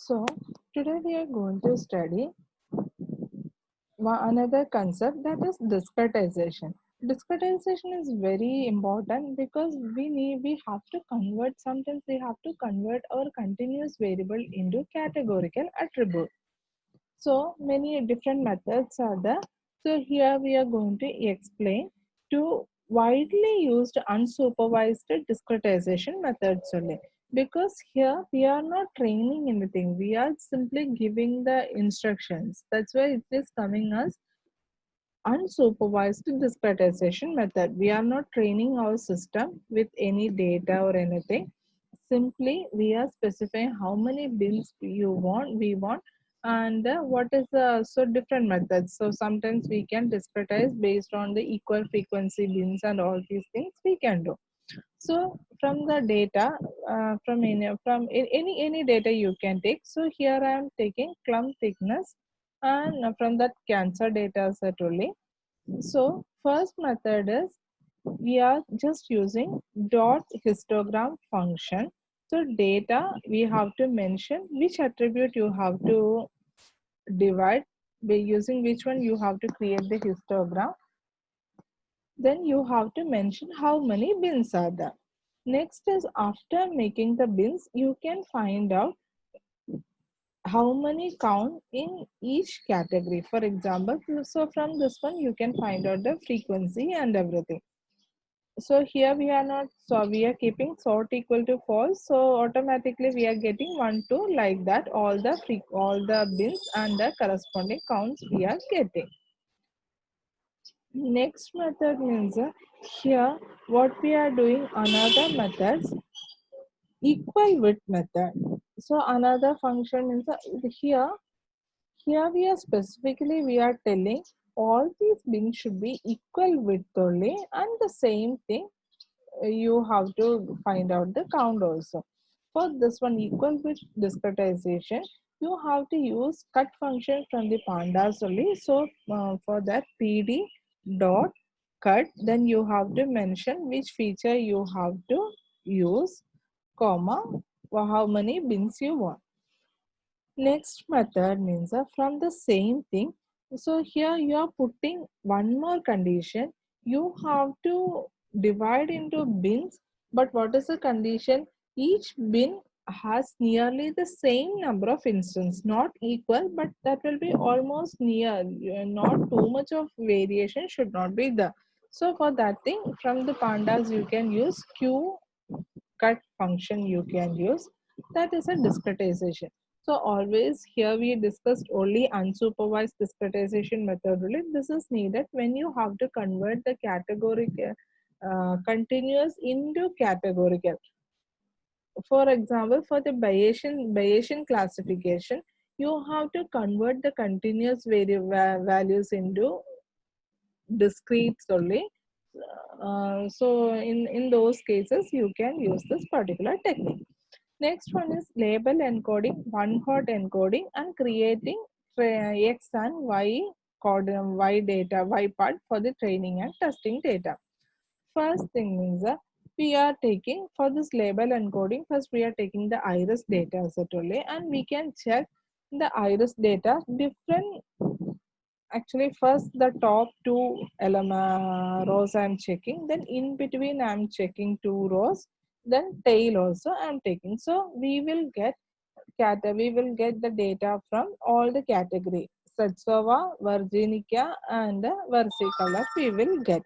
So, today we are going to study another concept, that is discretization. Discretization is very important because we have to convert, sometimes we have to convert our continuous variable into categorical attribute. So many different methods are there. So here we are going to explain two widely used unsupervised discretization methods only. Because here we are not training anything, we are simply giving the instructions. That's why it is coming as unsupervised discretization method. We are not training our system with any data or anything. Simply we are specifying how many bins we want, and what is the so different methods. So sometimes we can discretize based on the equal frequency bins and all these things we can do. So from the data, any data you can take. So here I am taking clump thickness, and from that cancer data set only. So first method is we are just using dot histogram function. So data, we have to mention which attribute you have to divide, by using which one you have to create the histogram. Then you have to mention how many bins are there. Next is, after making the bins, you can find out how many count in each category. For example, so from this one you can find out the frequency and everything. So here we are not, so we are keeping sort equal to false, so automatically we are getting 1 2 like that, all the bins and the corresponding counts we are getting. Next method means, here what we are doing, another methods, equal width method. So another function means, here we are specifically we are telling all these bins should be equal width only, and the same thing you have to find out the count also. For this one, equal with discretization, you have to use cut function from the pandas only. So for that, pd dot cut, then you have to mention which feature you have to use, comma, or how many bins you want. Next method means, from the same thing. So here you are putting one more condition. You have to divide into bins, but what is the condition? Each bin has nearly the same number of instances, not equal, but that will be almost near. Not too much of variation should not be there. So for that thing, from the pandas you can use q cut function you can use. That is a discretization. So always here we discussed only unsupervised discretization method only. This is needed when you have to convert the categorical continuous into categorical. For example, for the Bayesian classification, you have to convert the continuous values into discrete only. So in those cases, you can use this particular technique. Next one is label encoding, one hot encoding, and creating X and Y data, Y part for the training and testing data. First thing is, we are taking for this label encoding, first we are taking the iris data set only, and we can check the iris data different. Actually, first the top two rows I'm checking, then in between I'm checking two rows, then tail also I'm taking. So we will get the data from all the category. Satsova, Virginica, and versicolor we will get.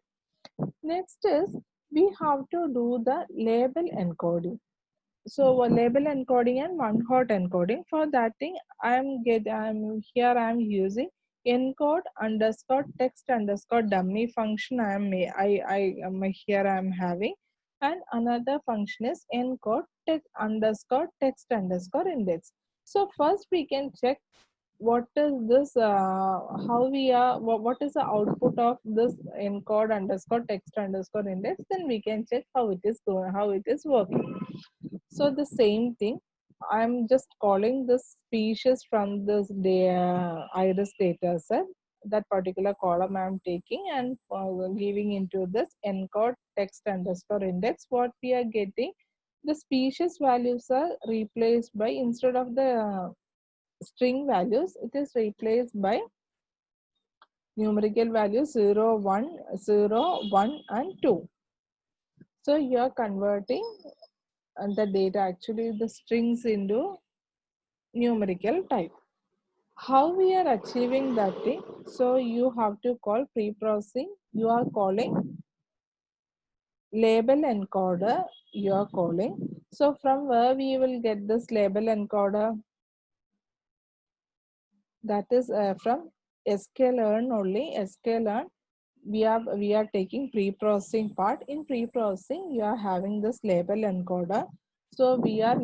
Next is, we have to do the label encoding. So label encoding and one hot encoding. For that thing, I'm using encode underscore text underscore dummy function. Here I'm having, and another function is encode text underscore index. So first we can check what is this, how we are, what is the output of this encode underscore text underscore index. Then we can check how it is going, how it is working. So the same thing, I'm just calling this species from this iris data set. That particular column I'm taking and giving into this encode text underscore index. What we are getting, the species values are replaced by, instead of the string values, it is replaced by numerical values 0, 1, 0, 1 and 2. So you are converting the data, actually the strings, into numerical type. How we are achieving that thing? So you have to call pre-processing. You are calling label encoder. You are calling. So from where we will get this label encoder? That is from sklearn only. Sklearn. We are taking pre-processing part. In pre-processing, you are having this label encoder. So we are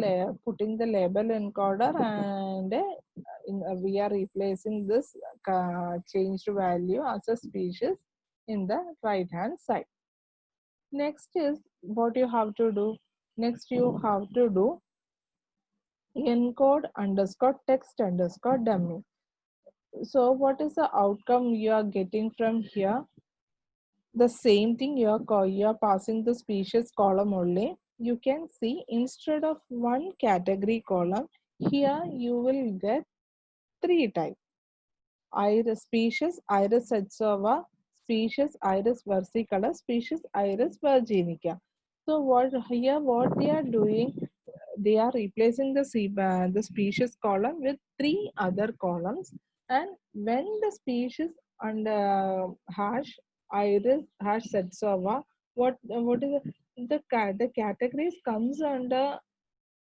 putting the label encoder, and we are replacing this changed value as a species in the right hand side. Next is what you have to do. Next you have to do encode underscore text underscore dummy. So what is the outcome you are getting from here? The same thing, you are passing the species column only. You can see instead of one category column, here you will get three types. Iris species, Iris satsova, species Iris versicolor, species Iris virginica. So what they are doing, they are replacing the species column with three other columns, and when the species and hash Iris hash satsova, what is the categories comes under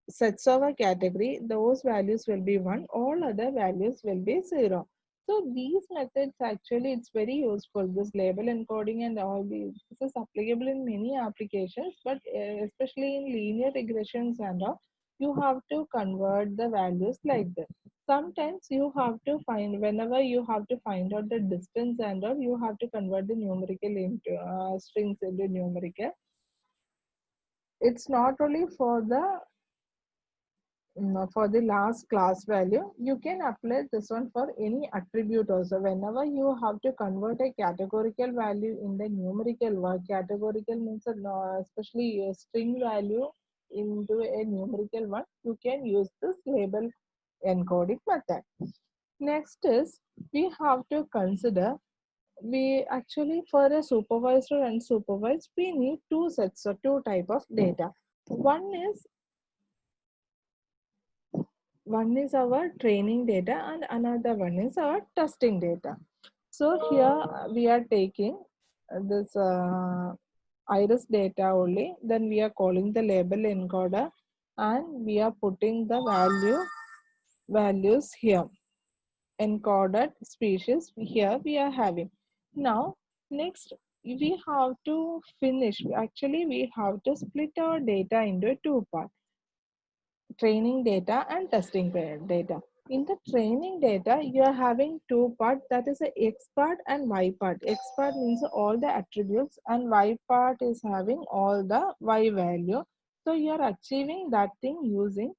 sets of a category, those values will be 1, all other values will be 0. So these methods, actually it's very useful, this label encoding and all these. This is applicable in many applications, but especially in linear regressions and all, you have to convert the values like this. Sometimes you have to find, whenever you have to find out the distance and all, you have to convert the numerical into strings into numerical. It's not only for the for the last class value, you can apply this one for any attribute also. Whenever you have to convert a categorical value in the numerical one, categorical means especially a string value into a numerical one, you can use this label encoding method. Next is, we have to consider, we actually for a supervised or unsupervised, we need two sets or two type of data. One is our training data and another one is our testing data. So here we are taking this iris data only, then we are calling the label encoder and we are putting the values here, encoded species here we are having. Now next we have to finish, actually we have to split our data into two parts: training data and testing data. In the training data, you are having two parts, that is a X part and Y part. X part means all the attributes and Y part is having all the Y value. So you are achieving that thing using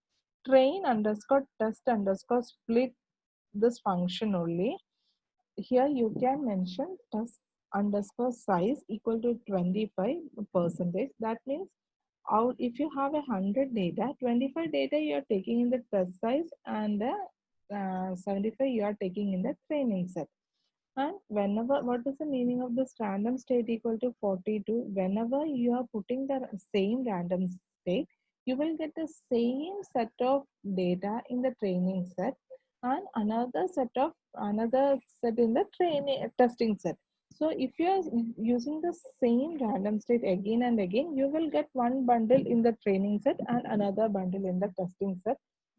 train underscore test underscore split, this function only. Here you can mention test underscore size equal to 25%. That means out, if you have 100 data, 25 data you are taking in the test size and 75 you are taking in the training set. And whenever, what is the meaning of this random state equal to 42? Whenever you are putting the same random state, you will get the same set of data in the training set and another set in the training testing set. So if you are using the same random state again and again, you will get one bundle in the training set and another bundle in the testing set.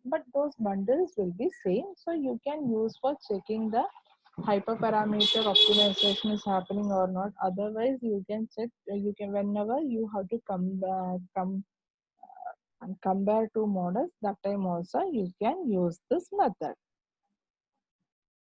But those bundles will be same, so you can use for checking the hyperparameter optimization is happening or not. Otherwise you can check, you can, whenever you have to come back and compare two models, that time also you can use this method.